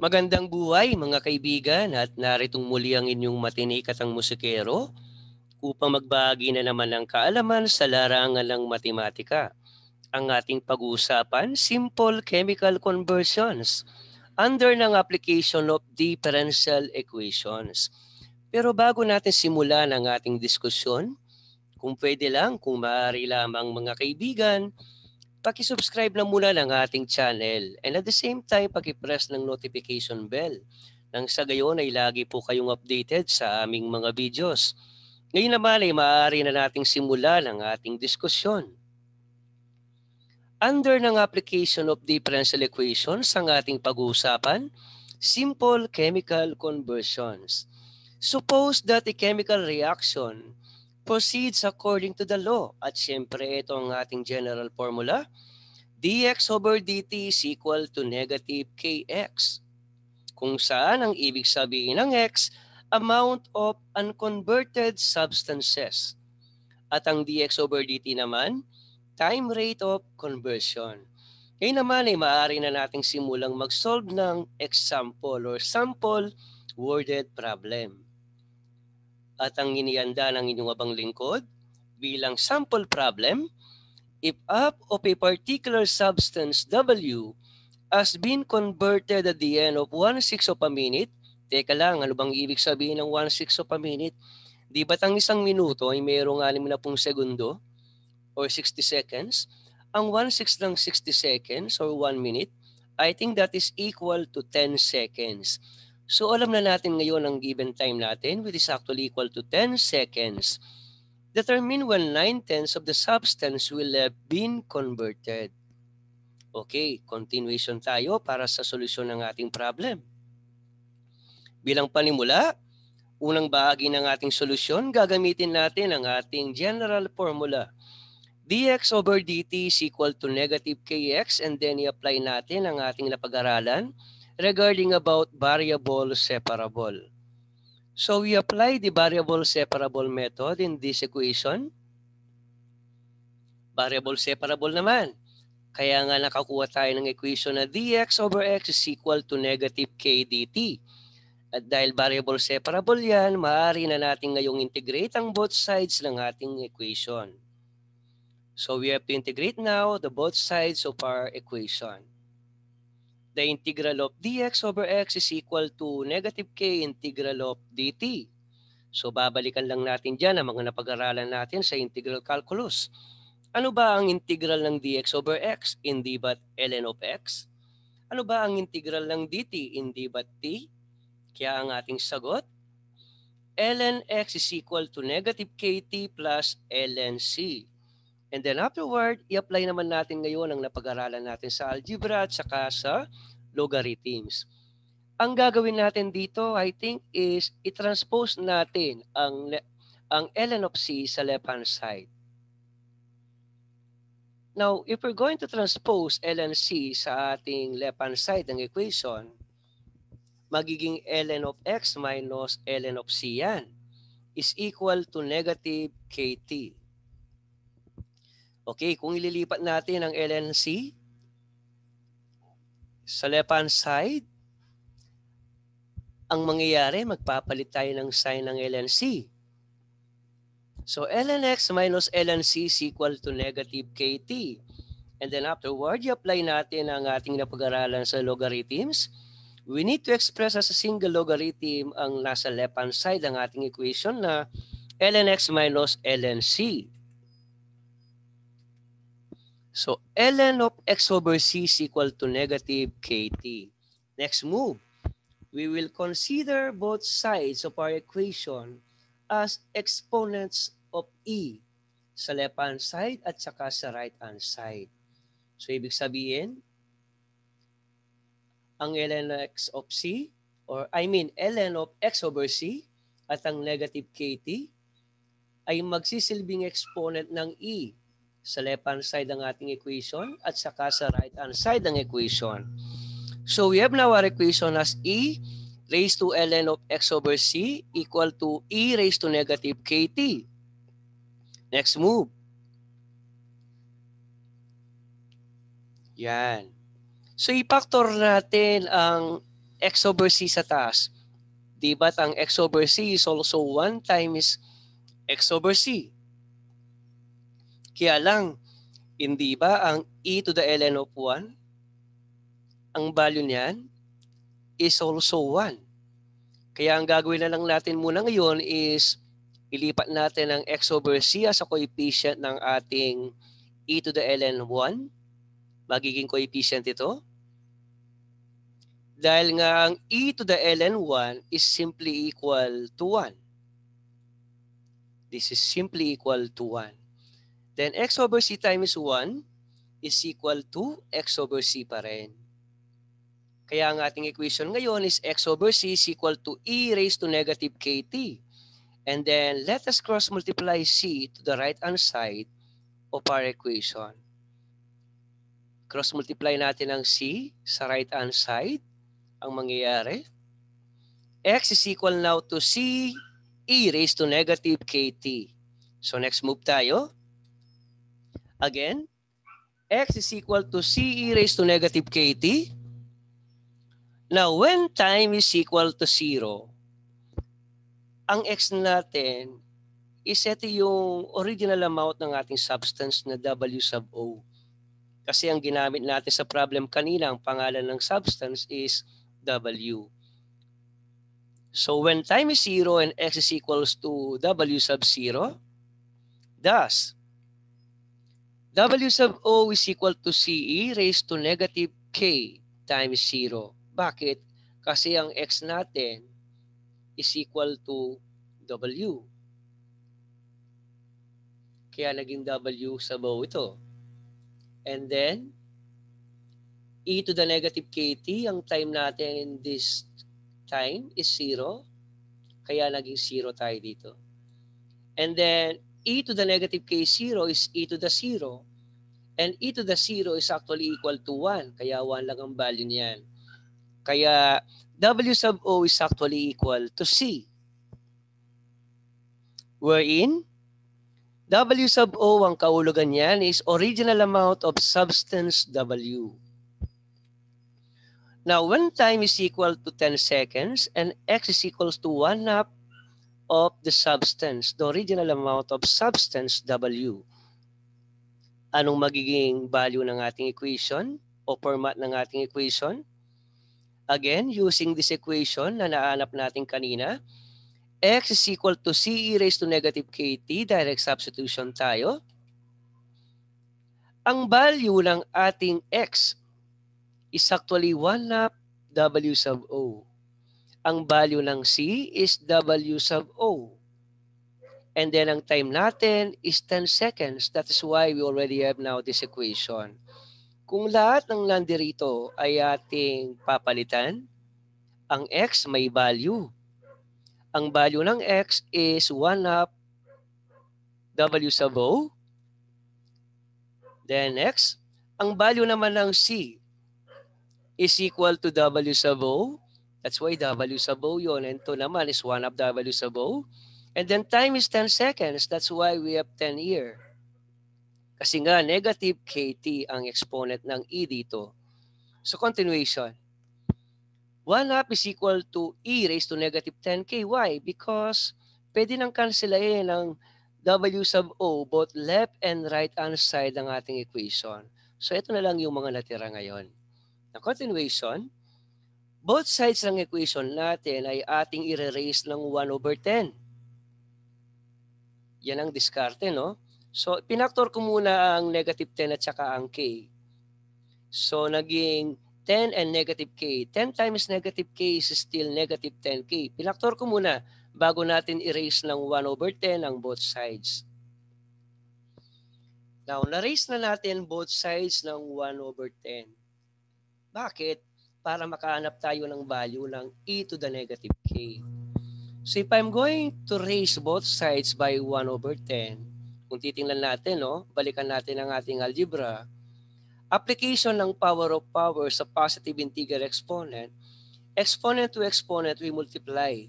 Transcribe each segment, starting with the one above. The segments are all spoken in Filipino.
Magandang buhay mga kaibigan at naritong muli ang inyong matinik at ang musikero upang magbahagi na naman ng kaalaman sa larangan ng matematika. Ang ating pag-uusapan, simple chemical conversions under ng application of differential equations. Pero bago natin simulan ang ating diskusyon, kung pwede lang, kung maaari lamang mga kaibigan, paki-subscribe na muna ng ating channel and at the same time paki-press ng notification bell nang sa gayon ay lagi po kayong updated sa aming mga videos. Ngayon naman ay maaari na nating simulan ang ating diskusyon. Under ng application of differential equations ang ating pag-uusapan, simple chemical conversions. Suppose that a chemical reaction proceeds according to the law at siyempre ito ang ating general formula, dx over dt is equal to negative kx, kung saan ang ibig sabihin ng x, amount of unconverted substances. At ang dx over dt naman, time rate of conversion. Ngayon naman ay maaari na nating simulang mag-solve ng example or sample worded problem. At ang inianda ng inyong abang lingkod bilang sample problem, if half of a particular substance W has been converted at the end of 1/6 of a minute, teka lang, ano bang ibig sabihin ng 1/6 of a minute? Di ba't ang isang minuto ay mayroong 60 segundo or 60 seconds? Ang 1/6 ng 60 seconds or 1 minute, I think that is equal to 10 seconds. So alam na natin ngayon ang given time natin, which is actually equal to 10 seconds. Determine when 9/10 of the substance will have been converted. Okay, continuation tayo para sa solusyon ng ating problem. Bilang panimula, unang bahagi ng ating solusyon, gagamitin natin ang ating general formula. Dx over dt is equal to negative kx and then i-apply natin ang ating napag-aralan regarding about variable separable. So we apply the variable separable method in this equation. Variable separable naman. Kaya nga nakakuha tayo ng equation na dx over x is equal to negative k dt. At dahil variable separable yan, maaari na natin ngayong integrate ang both sides ng ating equation. So we have to integrate now the both sides of our equation. The integral of dx over x is equal to negative k integral of dt. So babalikan lang natin dyan ang mga napag-aralan natin sa integral calculus. Ano ba ang integral ng dx over x? Hindi ba't ln of x? Ano ba ang integral ng dt? Hindi ba't t? Kaya ang ating sagot, ln x is equal to negative kt plus ln c. And then afterward, i-apply naman natin ngayon ang napag-aralan natin sa algebra at saka sa logarithms. Ang gagawin natin dito, I think, is i-transpose natin ang ln of c sa left-hand side. Now, if we're going to transpose ln c sa ating left-hand side ng equation, magiging ln of x minus ln of c yan is equal to negative kt. Okay, kung ililipat natin ang ln c sa left-hand side, ang mangyayari, magpapalit tayo ng sign ng ln c. So ln x minus ln c is equal to negative kt. And then afterward, i-apply natin ang ating napag-aralan sa logarithms. We need to express as a single logarithm ang nasa left-hand side ng ating equation na ln x minus ln c. So ln of x over c is equal to negative kt. Next move, we will consider both sides of our equation as exponents of e sa left-hand side at saka sa right-hand side. So ibig sabihin, ang ln x of c, or I mean ln of x over c at ang negative kt ay magsisilbing exponent ng e sa left-hand side ng ating equation at saka sa right-hand side ng equation. So we have now our equation as e raised to ln of x over c equal to e raised to negative kt. Next move. Yan. So i-factor natin ang x over c sa taas. Di ba't ang x over c is also 1 times x over c? Kaya lang, hindi ba ang e to the ln of 1, ang value niyan is also 1. Kaya ang gagawin na lang natin muna ngayon is ilipat natin ang x over c as a coefficient ng ating e to the ln 1. Magiging coefficient ito. Dahil nga ang e to the ln 1 is simply equal to 1. This is simply equal to 1. Then x over c times 1 is equal to x over c pa rin. Kaya ang ating equation ngayon is x over c is equal to e raised to negative kt. And then let us cross multiply c to the right hand side of our equation. Cross multiply natin ang c sa right hand side. Ang mangyayari, x is equal now to c e raised to negative kt. So next move tayo. Again, x is equal to c e raised to negative kt. Now, when time is equal to 0, ang x natin is ito yung original amount ng ating substance na W sub O. Kasi ang ginamit natin sa problem kanina, ang pangalan ng substance is W. So when time is 0 and x is equals to W sub 0, thus, W sub O is equal to CE raised to negative K times 0. Bakit? Kasi ang x natin is equal to W. Kaya naging W sub O ito. And then, e to the negative kt, ang time natin in this time is 0. Kaya naging 0 tayo dito. And then, e to the negative k0 is e to the 0. And e to the 0 is actually equal to 1. Kaya 1 lang ang value niyan. Kaya W sub O is actually equal to C. Wherein, W sub O, ang kahulugan niyan is original amount of substance W. Now, when time is equal to 10 seconds and x is equals to 1/2 of the substance, the original amount of substance W, anong magiging value ng ating equation o format ng ating equation? Again, using this equation na naanap natin kanina, x is equal to c e raised to negative kt, direct substitution tayo. Ang value ng ating x is actually 1/2 W sub O. Ang value ng c is W sub O. And then ang time natin is 10 seconds. That is why we already have now this equation. Kung lahat ng nandirito ay ating papalitan, ang x may value. Ang value ng x is 1/2 W sub O. Then next, ang value naman ng c is equal to W sub O. That's why W sub O yun. And ito naman is 1/2 W sub O. And then time is 10 seconds. That's why we have 10 here. Kasi nga, negative kt ang exponent ng e dito. So, continuation. 1/2 is equal to e raised to negative 10k. Why? Because pwede nang cancelayin ng W sub O both left and right hand side ng ating equation. So, ito na lang yung mga natira ngayon. Na continuation, both sides ng equation natin ay ating i-raise ng 1/10. Yan ang diskarte, no? So, pinaktor ko muna ang negative 10 at saka ang k. So, naging 10 and negative k. 10 times negative k is still negative 10k. Pinaktor ko muna bago natin i-raise ng 1/10 ang both sides. Now, na-raise na natin both sides ng 1/10. Bakit? Para makahanap tayo ng value ng e to the negative k. So if I'm going to raise both sides by 1/10, kung titingnan natin, no, balikan natin ang ating algebra, application ng power of power sa positive integer exponent, exponent to exponent, we multiply.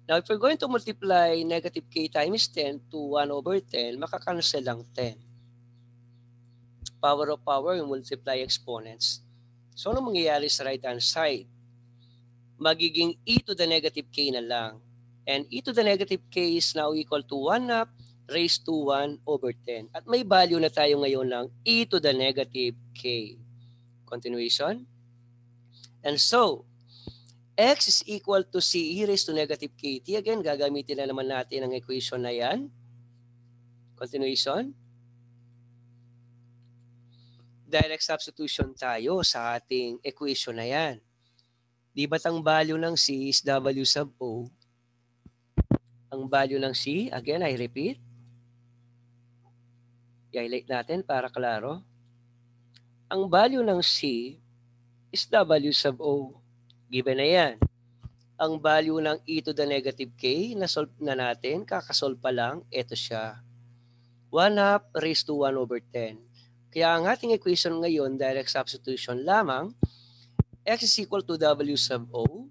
Now, if we're going to multiply negative k times 10 to 1/10, makakancel lang 10. Power of power, we multiply exponents. So, ano mangyayari sa right-hand side? magiging e to the negative k na lang. And e to the negative k is now equal to 1 half raised to 1 over 10. At may value na tayo ngayon ng e to the negative k. Continuation. And so, x is equal to c e raised to negative kt. Again, gagamitin na naman natin ang equation na yan. Continuation. Direct substitution tayo sa ating equation na yan. Di ba't ang value ng c is w sub o? Ang value ng c, again, I repeat. I-highlight natin para klaro. Ang value ng c is w sub o. Given na yan. Ang value ng e to the negative k, na-solve na natin, kakasolve pa lang, ito siya. 1 half raised to 1 over 10. Kaya ang ating equation ngayon, direct substitution lamang, x is equal to w sub o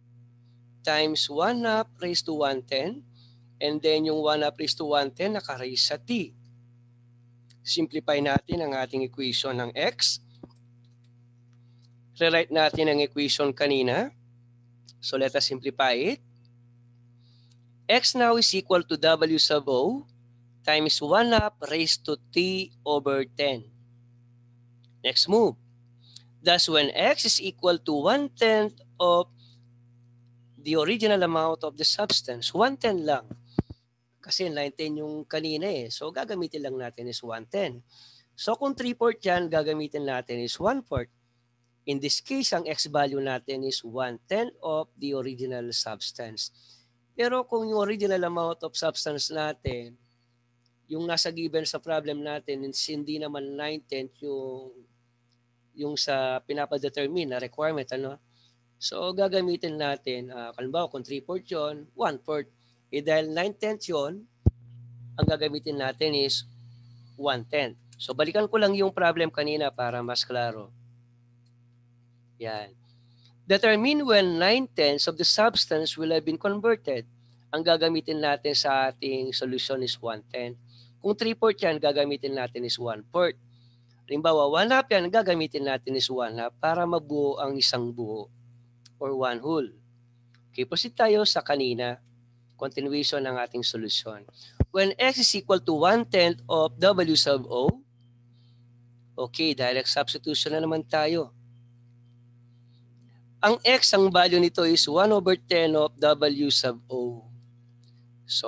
times 1 half raised to 110, and then yung 1 half raised to 110 naka-raise sa t. Simplify natin ang ating equation ng x. Rewrite natin ang equation kanina. So let us simplify it. X now is equal to w sub o times 1 half raised to t over 10. Next move. Thus, when x is equal to 1/10 of the original amount of the substance, 1/10 lang. Kasi 9/10 yung kanina eh. So gagamitin lang natin is 1/10. So kung 3/4 yan, gagamitin natin is 1/4. In this case, ang x value natin is 1/10 of the original substance. Pero kung yung original amount of substance natin, yung nasa given sa problem natin, hindi naman 9/10 yung sa pinapadetermine na requirement, ano? So gagamitin natin, halimbawa kung 3/4 yun, 1/4. Eh dahil 9/10 yun, ang gagamitin natin is 1/10. So balikan ko lang yung problem kanina para mas klaro. Yan. Determine when 9/10 of the substance will have been converted. Ang gagamitin natin sa ating solution is 1/10. Kung 3/4 yan, gagamitin natin is 1/4. Halimbawa, 1 half yan, gagamitin natin is 1 half para mabuo ang isang buo or 1 whole. Okay, proceed tayo sa kanina. Continuation ng ating solusyon. When x is equal to 1/10 of w sub o, okay, direct substitution na naman tayo. Ang x, ang value nito is 1 over 10 of w sub o. So,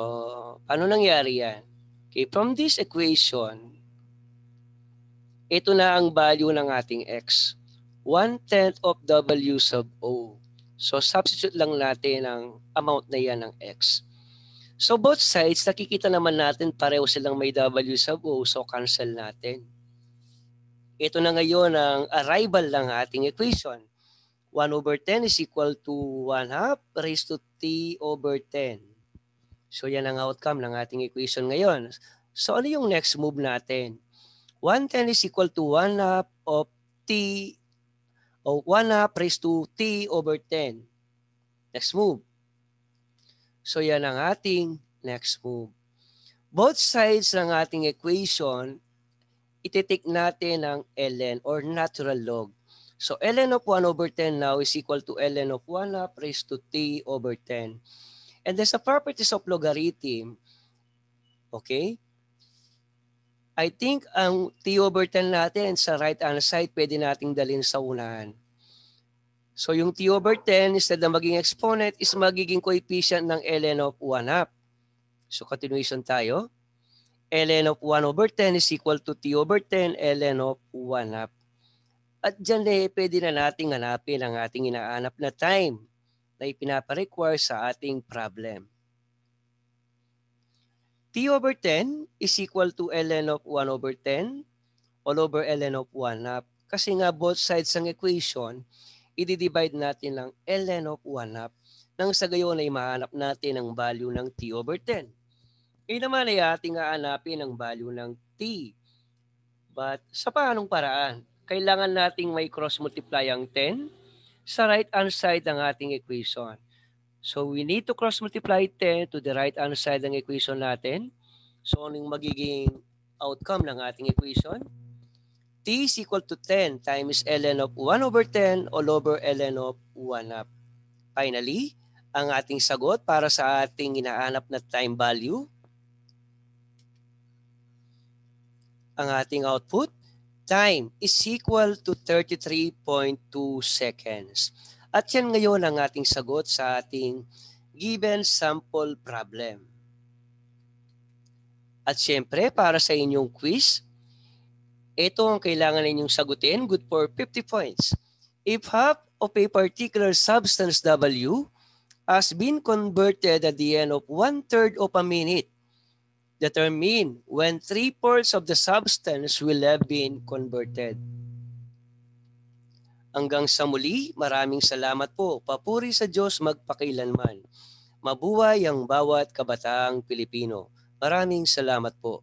paano nangyari yan? Okay, from this equation, ito na ang value ng ating x. 1/10 of w sub o. So, substitute lang natin ang amount na yan ng x. So, both sides, nakikita naman natin pareho silang may w sub o. So, cancel natin. Ito na ngayon ang arrival ng ating equation. 1 over 10 is equal to 1 half raised to t over 10. So, yan ang outcome ng ating equation ngayon. So, ano yung next move natin? 1/10 is equal to 1 half of t o 1 half raised to t over 10. Next move. So yan ang ating next move. Both sides ng ating equation, ititik natin ang ln or natural log. So ln of 1 over 10 now is equal to ln of 1 half raised to t over 10. And there's a properties of logarithm. Okay? I think ang t over 10 natin sa right hand side pwede nating dalhin sa unahan. So yung t over 10 instead na maging exponent is magiging coefficient ng ln of 1 half. So continuation tayo. ln of 1 over 10 is equal to t over 10 ln of 1 half. At dyan pwede na nating hanapin ang ating inaanap na time na ipinaparequire sa ating problem. T over 10 is equal to ln of 1 over 10 all over ln of 1 half. Kasi nga both sides ng equation, i-divide natin ng ln of 1 half nang sa gayon ay mahanap natin ang value ng t over 10. Ngayon naman ay ating hahanapin ang value ng t. But sa paanong paraan? Kailangan nating may cross-multiply ang 10 sa right-hand side ng ating equation. So we need to cross-multiply 10 to the right-hand side ng equation natin. So anong magiging outcome ng ating equation? T is equal to 10 times ln of 1 over 10 all over ln of 1 half. Finally, ang ating sagot para sa ating inaanap na time value, ang ating output, time is equal to 33.2 seconds. At yan ngayon ang ating sagot sa ating given sample problem. At syempre, para sa inyong quiz, ito ang kailangan ninyong sagutin, good for 50 points. If half of a particular substance W has been converted at the end of 1/3 of a minute, determine when 3/4 of the substance will have been converted. Hanggang sa muli, maraming salamat po. Papuri sa Diyos magpakailanman. Mabuhay ang bawat kabataang Pilipino. Maraming salamat po.